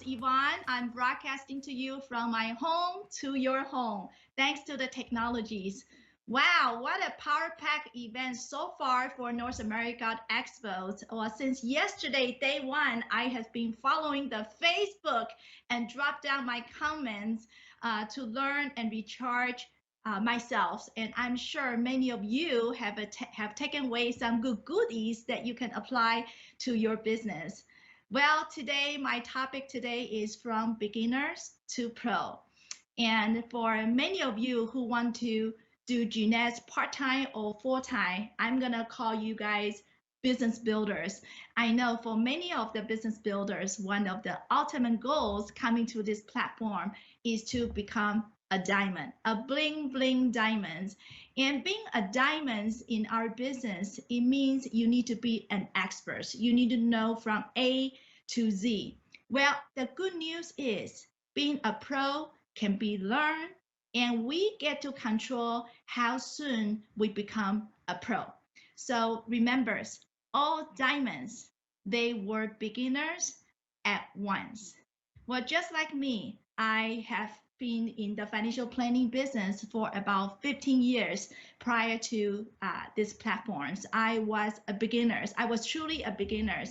is Yvonne. I'm broadcasting to you from my home to your home, thanks to the technologies. Wow, what a power-packed event so far for North America Expo. Well, since yesterday, day one, I have been following the Facebook and drop down my comments to learn and recharge myself. And I'm sure many of you have taken away some good goodies that you can apply to your business. Well, today, my topic today is from beginners to pro. And for many of you who want to do Jeanette's part-time or full-time, I'm gonna call you guys business builders. I know for many of the business builders, one of the ultimate goals coming to this platform is to become a diamond, a bling bling diamond. And being a diamond in our business, it means you need to be an expert. You need to know from A to Z. Well, the good news is being a pro can be learned, and we get to control how soon we become a pro. So remember, all diamonds, they were beginners at once. Well, just like me, I have been in the financial planning business for about 15 years prior to these platforms. I was a beginner. I was truly a beginner.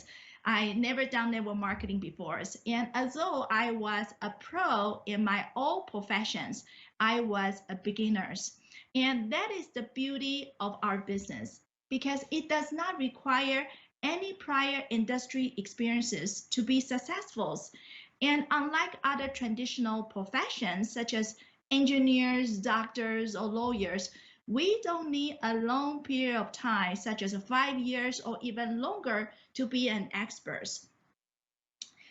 I never done network marketing before. And although I was a pro in my old professions, I was a beginner. And that is the beauty of our business, because it does not require any prior industry experiences to be successful. And unlike other traditional professions, such as engineers, doctors, or lawyers, we don't need a long period of time, such as 5 years or even longer, to be an expert.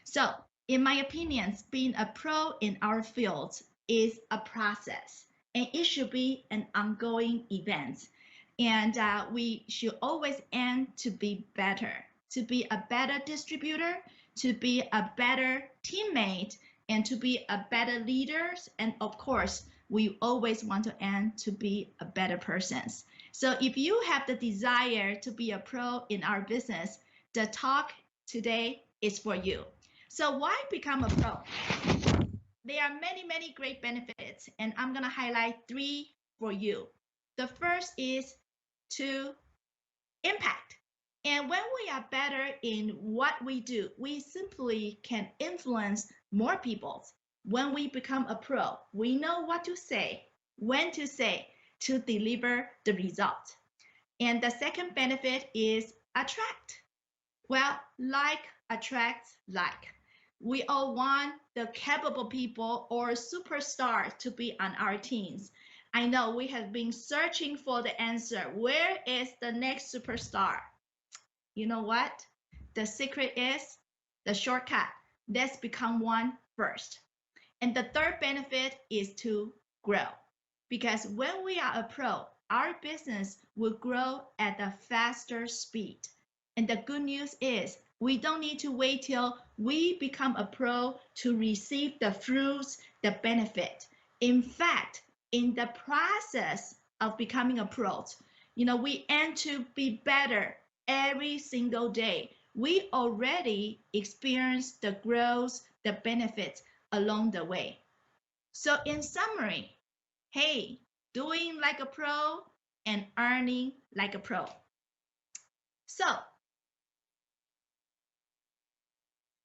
So, in my opinion, being a pro in our field is a process, and it should be an ongoing event. And we should always aim to be better, to be a better distributor, to be a better teammate, and to be a better leader. And of course, we always want to aim to be a better person. So if you have the desire to be a pro in our business, the talk today is for you. So why become a pro? There are many, many great benefits, and I'm going to highlight 3 for you. The first is to impact. And when we are better in what we do, we simply can influence more people. When we become a pro, we know what to say, when to say, to deliver the result. And the second benefit is attract. Well, like attracts like. We all want the capable people or superstars to be on our teams. I know we have been searching for the answer. Where is the next superstar? You know what? The secret is the shortcut. Let's become one first. And the third benefit is to grow. Because when we are a pro, our business will grow at a faster speed. And the good news is we don't need to wait till we become a pro to receive the fruits, the benefit. In fact, in the process of becoming a pro, we aim to be better every single day. We already experience the growth, the benefits along the way. So in summary, hey, doing like a pro and earning like a pro. So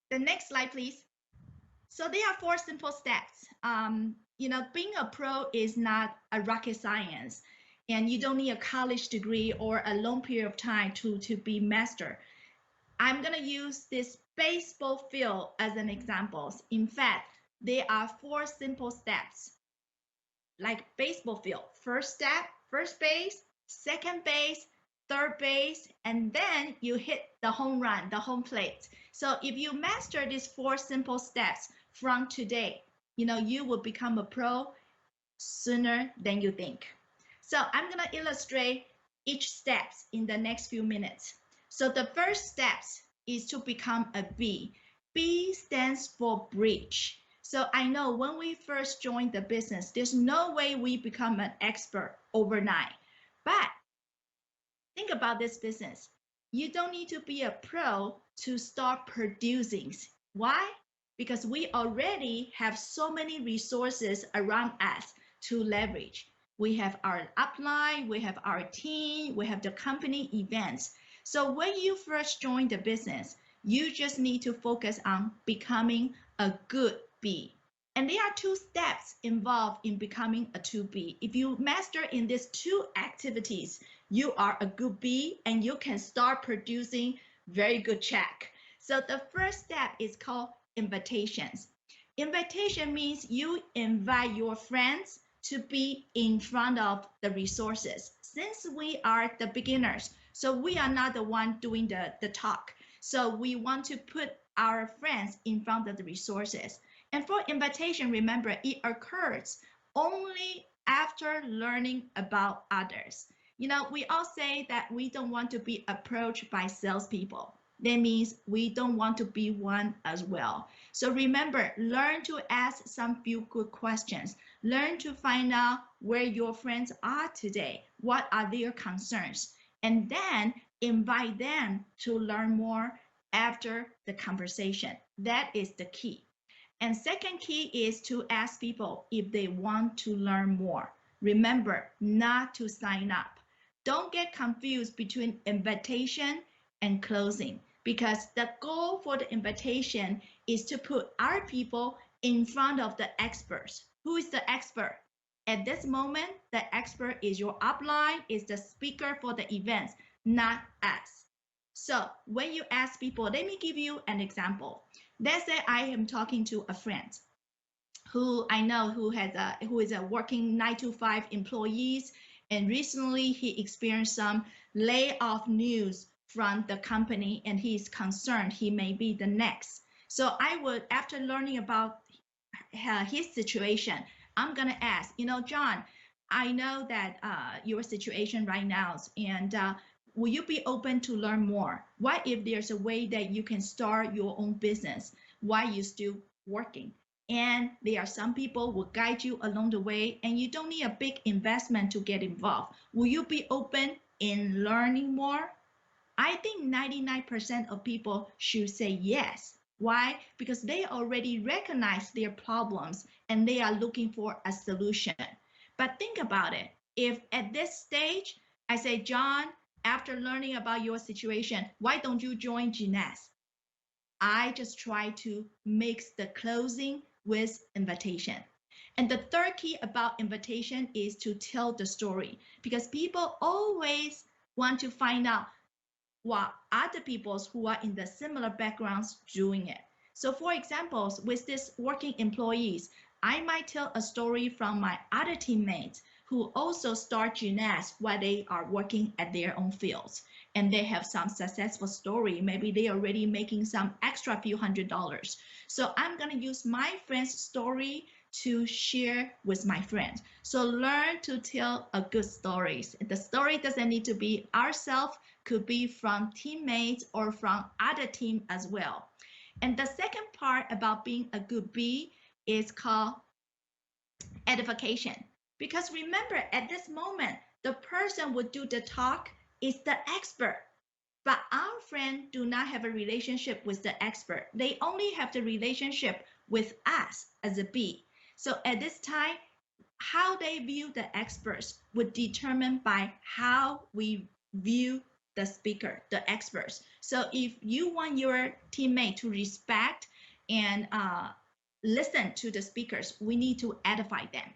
the next slide, please. So there are 4 simple steps. Being a pro is not a rocket science, and you don't need a college degree or a long period of time to be master. I'm gonna use this baseball field as an example. In fact, there are 4 simple steps, like baseball field. First step, first base, second base, third base, and then you hit the home run, the home plate. So if you master these 4 simple steps from today, you will become a pro sooner than you think. So I'm gonna illustrate each steps in the next few minutes. So the first steps is to become a B. B stands for bridge. So I know when we first joined the business, there's no way we become an expert overnight. But think about this business. You don't need to be a pro to start producing. Why? because we already have so many resources around us to leverage. We have our upline, we have our team, we have the company events. So when you first join the business, you just need to focus on becoming a good bee. And there are two steps involved in becoming a 2B. If you master in these two activities, you are a good bee and you can start producing very good check. So the first step is called invitations. Invitation means you invite your friends to be in front of the resources. Since we are the beginners, so we are not the one doing the talk. So we want to put our friends in front of the resources. And for invitation, remember, it occurs only after learning about others. You know, we all say that we don't want to be approached by salespeople. That means we don't want to be one as well. So remember, learn to ask some few good questions. Learn to find out where your friends are today. What are their concerns? And then invite them to learn more after the conversation. That is the key. And second key is to ask people if they want to learn more. Remember not to sign up. Don't get confused between invitation and closing, because the goal for the invitation is to put our people in front of the experts. Who is the expert? At this moment, the expert is your upline, is the speaker for the events, not us. So when you ask people, let me give you an example. Let's say I am talking to a friend who I know who is a working 9 to 5 employees, and recently he experienced some layoff news from the company, and he's concerned he may be the next. So I would, after learning about his situation, I'm gonna ask, John, I know that your situation right now, and will you be open to learn more? What if there's a way that you can start your own business while you're still working? And there are some people will guide you along the way, and you don't need a big investment to get involved. Will you be open in learning more? I think 99% of people should say yes. Why? Because they already recognize their problems and they are looking for a solution. But think about it. If at this stage, I say, John, after learning about your situation, why don't you join Gines? I just try to mix the closing with invitation. And the third key about invitation is to tell the story, because people always want to find out what other people who are in the similar backgrounds doing it. So for examples, with these working employees, I might tell a story from my other teammates who also start Gines while they are working at their own fields. And they have some successful story. Maybe they are already making some extra few $100s. So I'm gonna use my friend's story to share with my friends. So learn to tell a good stories. The story doesn't need to be ourselves, could be from teammates or from other team as well. And the second part about being a good bee is called edification. Because remember, at this moment, the person who do the talk is the expert. But our friends do not have a relationship with the expert. They only have the relationship with us as a bee. So at this time, how they view the experts would determine by how we view the speaker, the experts. So if you want your teammate to respect and listen to the speakers, we need to edify them.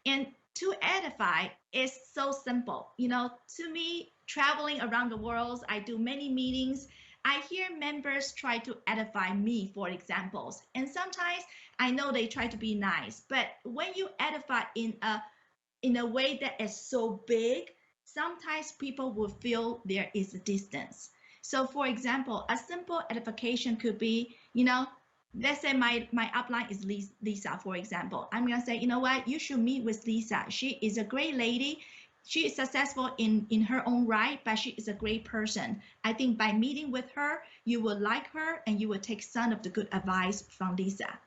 And to edify is so simple. To me, traveling around the world, I do many meetings. I hear members try to edify me, for examples. And sometimes I know they try to be nice, but when you edify in a way that is so big, sometimes people will feel there is a distance. So for example, a simple edification could be, let's say my upline is Lisa, for example. I'm going to say, you know what, you should meet with Lisa. She is a great lady. She is successful in her own right, but she is a great person. I think by meeting with her, you will like her and you will take some of the good advice from Lisa.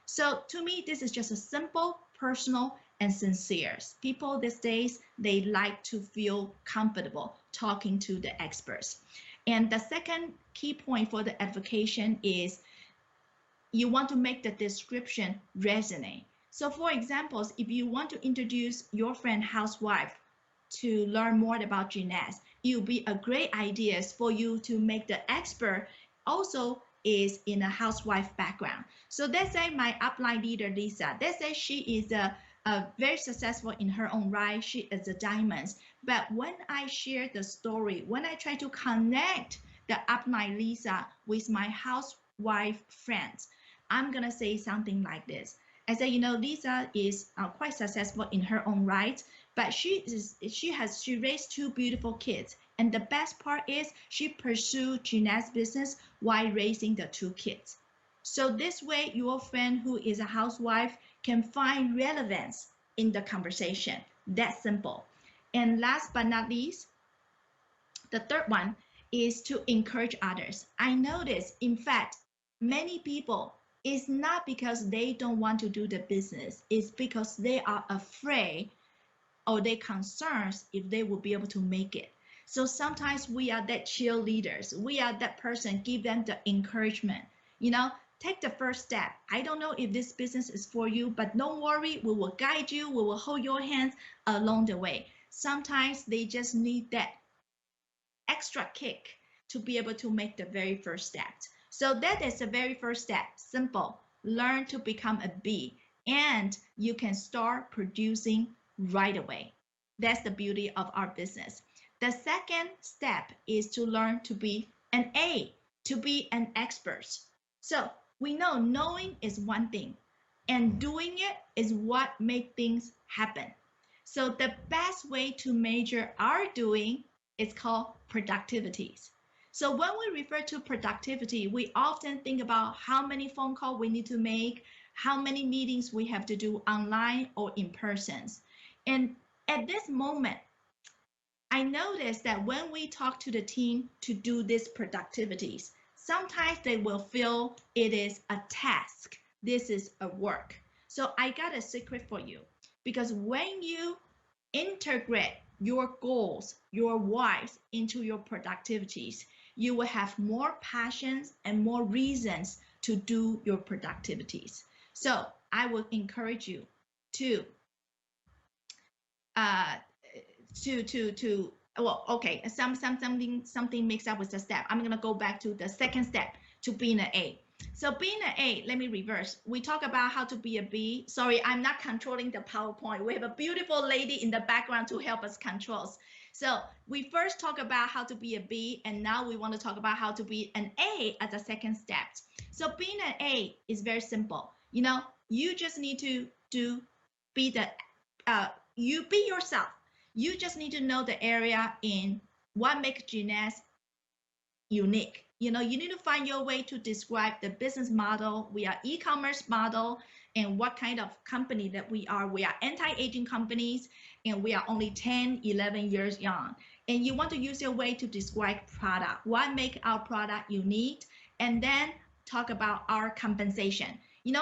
So to me, this is just a simple, personal, and sincere. People these days, they like to feel comfortable talking to the experts. And the second key point for the edification is, you want to make the description resonate. So for examples, if you want to introduce your friend housewife to learn more about gymnastics, it will be a great idea for you to make the expert also is in a housewife background. So let's say my upline leader, Lisa, let's say she is a very successful in her own right. She is a diamond. But when I share the story, when I try to connect the upline Lisa with my housewife friends, I'm going to say something like this. I say, Lisa is quite successful in her own right, but she raised two beautiful kids, and the best part is she pursued gymnastics business while raising the two kids. So this way, your friend who is a housewife can find relevance in the conversation. That's simple. And last but not least, the third one is to encourage others. I notice, in fact, many people, it's not because they don't want to do the business, it's because they are afraid or they concerns if they will be able to make it. So sometimes we are that cheerleaders. We are that person, give them the encouragement. Take the first step. I don't know if this business is for you, but don't worry, we will guide you, we will hold your hands along the way. Sometimes they just need that extra kick to be able to make the very first step. So that is the very first step. Simple. Learn to become a bee, and you can start producing right away. That's the beauty of our business. The second step is to learn to be an A, to be an expert. So we know knowing is one thing, and doing it is what makes things happen. So the best way to measure our doing is called productivities. So when we refer to productivity, we often think about how many phone calls we need to make, how many meetings we have to do online or in persons. And at this moment, I noticed that when we talk to the team to do these productivities, sometimes they will feel it is a task. This is a work. So I got a secret for you, because when you integrate your goals, your whys into your productivities, you will have more passions and more reasons to do your productivities. So I would encourage you to uh, well, okay, something mixed up with the step. I'm gonna go back to the second step, to being an A. So being an A, let me reverse. We talk about how to be a B. Sorry, I'm not controlling the PowerPoint. We have a beautiful lady in the background to help us control. So we first talk about how to be a B, and now we want to talk about how to be an A as a second step. So being an A is very simple. You just need to be you be yourself. You just need to know the area in what makes gymnastics unique. You need to find your way to describe the business model. We are e-commerce model, and what kind of company that we are. We are anti-aging companies, and we are only 10, 11 years young. And you want to use your way to describe product, what make our product unique, and then talk about our compensation.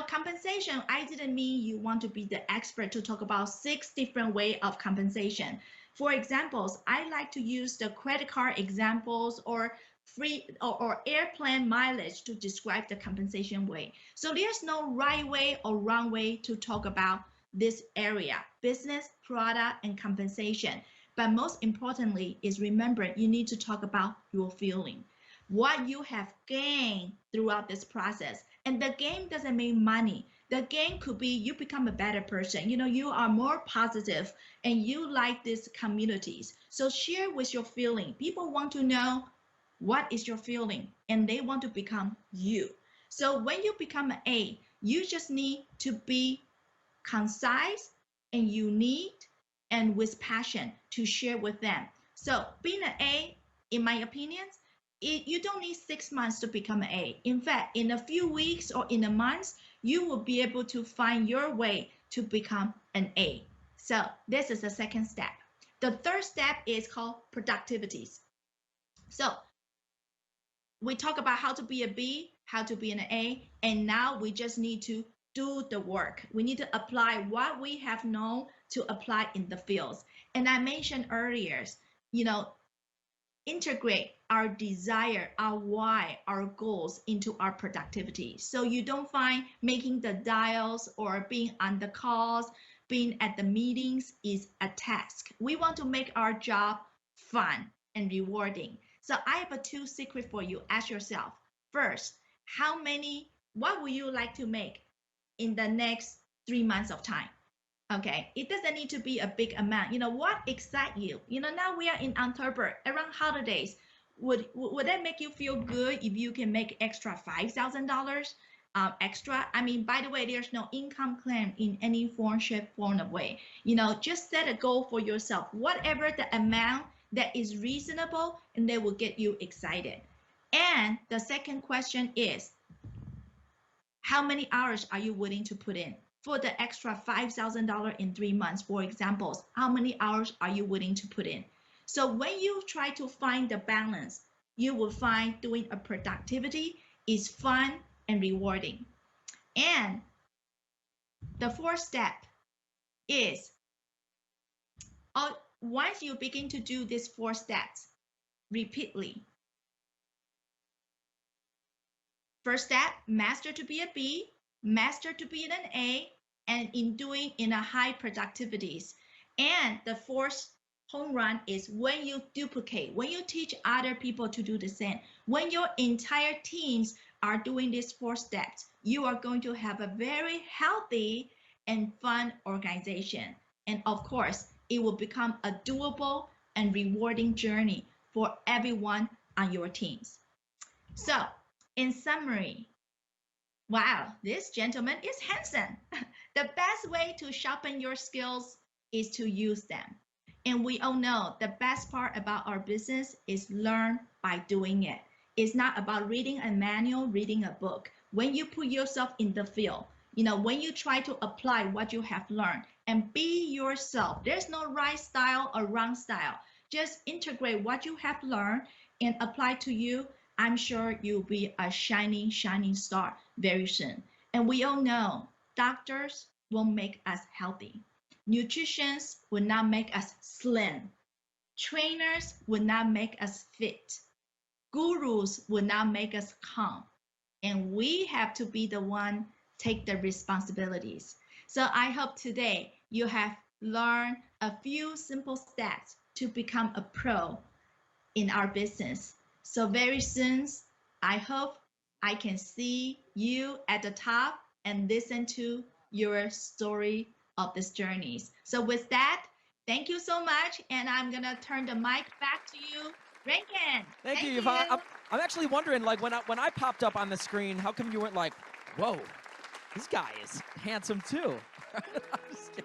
Compensation, I didn't mean you want to be the expert to talk about 6 different ways of compensation. For examples, I like to use the credit card examples or free or airplane mileage to describe the compensation way. So there's no right way or wrong way to talk about this area, business, product, and compensation. But most importantly is, remember, you need to talk about your feeling, what you have gained throughout this process. And the game doesn't mean money. The game could be you become a better person. You are more positive and you like these communities. So share with your feeling. People want to know what is your feeling, and they want to become you. So when you become an A, you just need to be concise and unique and with passion to share with them. So being an A, in my opinion, you don't need 6 months to become an A. In fact, in a few weeks or in a month, you will be able to find your way to become an A. So this is the second step. The third step is called productivities. So we talk about how to be a B, how to be an A, and now we just need to do the work. We need to apply what we have known to apply in the fields. And I mentioned earlier, integrate our desire, our why, our goals into our productivity. So you don't find making the dials or being on the calls, being at the meetings is a task. We want to make our job fun and rewarding. So I have a two secret for you. Ask yourself first, what would you like to make in the next 3 months of time? Okay, it doesn't need to be a big amount. What excites you? Now we are in October, around holidays. Would that make you feel good if you can make extra $5,000 extra? I mean, by the way, there's no income claim in any form, shape, form of way. Just set a goal for yourself, whatever the amount that is reasonable, and they will get you excited. And the second question is, how many hours are you willing to put in? For the extra $5,000 in 3 months, for examples, how many hours are you willing to put in? So when you try to find the balance, you will find doing a productivity is fun and rewarding. And the fourth step is, once you begin to do these 4 steps repeatedly. First step, master to be a B, master to be an A, and in doing in a high productivities. And the fourth home run is when you duplicate, when you teach other people to do the same, when your entire teams are doing these 4 steps, you are going to have a very healthy and fun organization. And of course, it will become a doable and rewarding journey for everyone on your teams. So, in summary, wow, this gentleman is handsome. The best way to sharpen your skills is to use them. And we all know the best part about our business is learn by doing it. It's not about reading a manual, reading a book. When you put yourself in the field, when you try to apply what you have learned and be yourself, there's no right style or wrong style. Just integrate what you have learned and apply to you. I'm sure you'll be a shining, shining star very soon. And we all know doctors will make us healthy. Nutritionists will not make us slim. Trainers will not make us fit. Gurus will not make us calm. And we have to be the one take the responsibilities. So I hope today you have learned a few simple steps to become a pro in our business. So very soon, I hope I can see you at the top and listen to your story of these journeys. So with that, thank you so much. And I'm going to turn the mic back to you, Rankin. Thank you, Yvonne. I'm actually wondering, like, when I popped up on the screen, how come you weren't like, whoa, this guy is handsome too? I'm just kidding.